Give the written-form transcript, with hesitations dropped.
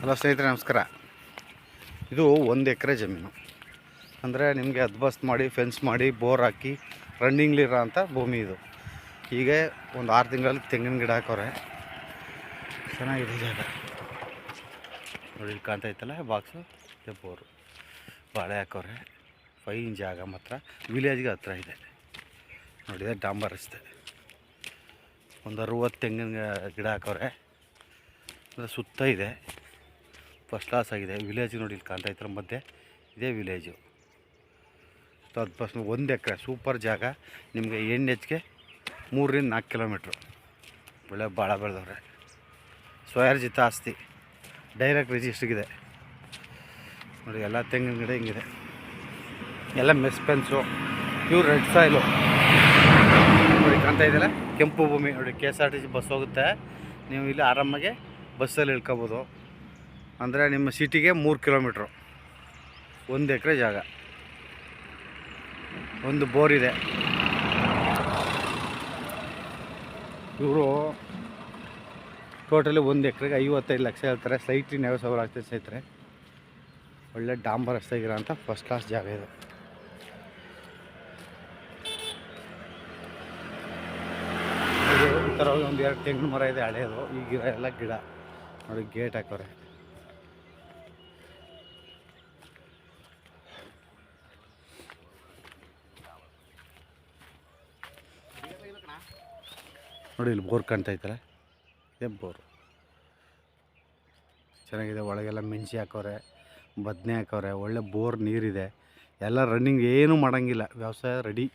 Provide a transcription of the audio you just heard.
Hello ಸ್ನೇಹಿತರೆ, ನಮಸ್ಕಾರ. ಇದು 1 ಎಕರೆ ಜಮೀನು. ಅಂದರೆ ನಿಮಗೆ ಅದ್ಬಸ್ತ್ ಮಾಡಿ ಫೆನ್ಸ್ ಮಾಡಿ ಬೋರ್ ಹಾಕಿ ರನ್ನಿಂಗ್ಲಿರೋ ಅಂಥ ಭೂಮಿ ಇದು. ಹೀಗೆ ಒಂದು 6 ತಿಂಗಳಲ್ಲಿ ತೆಂಗಿನ ಗಿಡ ಹಾಕೋರೆ. ಚೆನ್ನಾಗಿದೆ ಜಾಗ ನೋಡಿ, ಇಲ್ಲಿ ಕಾಣ್ತಾ ಇತ್ತಲ್ಲ ಬಾಕ್ಸು, ಇದೆ ಬೋರು. ಬಾಳೆ ಹಾಕೋರೆ. ಫೈನ್ ಜಾಗ ಮಾತ್ರ, ವಿಲೇಜ್ಗೆ ಹತ್ರ ಇದೆ. ನೋಡಿದೆ ಡಾಂಬರ್ ರಸ್ತೆ. ಒಂದು 60 ತೆಂಗಿನ ಗಿಡ ಹಾಕೋರೆ. ಅಂದರೆ ಸುತ್ತ ಇದೆ, ಫಸ್ಟ್ ಕ್ಲಾಸ್ ಆಗಿದೆ. ವಿಲೇಜ್ ನೋಡಿ, ಇಲ್ಲಿ ಕಾಣ್ತಾ ಇರ್ತಾರೆ ಮಧ್ಯೆ, ಇದೇ ವಿಲೇಜು. 1 ಎಕರೆ ಸೂಪರ್ ಜಾಗ. ನಿಮಗೆ NHಗೆ 3 ರಿಂದ 4 ಕಿಲೋಮೀಟ್ರು. ಒಳ್ಳೆ ಭಾಳ ಬೆಳೆದವ್ರೆ. ಸ್ವಯಾರ್ಜಿತ ಆಸ್ತಿ, ಡೈರೆಕ್ಟ್ ರಿಜಿಸ್ಟ್ರಿಗಿದೆ ನೋಡಿ. ಎಲ್ಲ ತೆಂಗಿನ ಗಿಡ ಹಿಂಗಿದೆ. ಎಲ್ಲ ಮೆಸ್ ಪೆನ್ಸು, ಪ್ಯೂರ್ ರೆಡ್ ಸಾಯಿಲು ನೋಡಿ. ಕಾಣ್ತಾ ಇದೆಯಲ್ಲ ಕೆಂಪು ಭೂಮಿ ನೋಡಿ. KSRTC ಬಸ್ ಹೋಗುತ್ತೆ, ನೀವು ಇಲ್ಲಿ ಆರಾಮಾಗೆ ಬಸ್ಸಲ್ಲಿ ಇಳ್ಕೊಬೋದು. ಅಂದರೆ ನಿಮ್ಮ ಸಿಟಿಗೆ 3 ಕಿಲೋಮೀಟ್ರು. 1 ಎಕರೆ ಜಾಗ, ಒಂದು ಬೋರ್ ಇದೆ. ಇವರು ಟೋಟಲಿ 1 ಎಕರೆಗೆ 55 ಲಕ್ಷ ಹೇಳ್ತಾರೆ. ಸೈಟ್ 90,000 ಆಗ್ತದೆ ಸ್ನೇಹಿತರೆ. ಒಳ್ಳೆ ಡಾಂಬರ್ ರಸ್ತೆಗಿರೋ ಅಂತ ಫಸ್ಟ್ ಕ್ಲಾಸ್ ಜಾಗ ಇದು. ಈ ಥರ ಒಂದು 2 ತೆಂಗಿನ ಮರ ಇದೆ ಹಳೆಯದು. ಈಗ ಎಲ್ಲ ಗಿಡ ನೋಡಿ. ಗೇಟ್ ಹಾಕೋರೆ. ನೋಡಿ, ಇಲ್ಲಿ ಬೋರ್ ಕಾಣ್ತಾ ಇದ್ದಾರೆ. ಇದೇ ಬೋರು ಚೆನ್ನಾಗಿದೆ. ಒಳಗೆಲ್ಲ ಮೆಣಸಿ ಹಾಕೋರೆ, ಬದನೆ ಹಾಕೋರೆ. ಒಳ್ಳೆ ಬೋರ್ ನೀರಿದೆ. ಎಲ್ಲ ರನ್ನಿಂಗ್ ಏನೂ ಮಾಡೋಂಗಿಲ್ಲ, ವ್ಯವಸಾಯ ರೆಡಿ.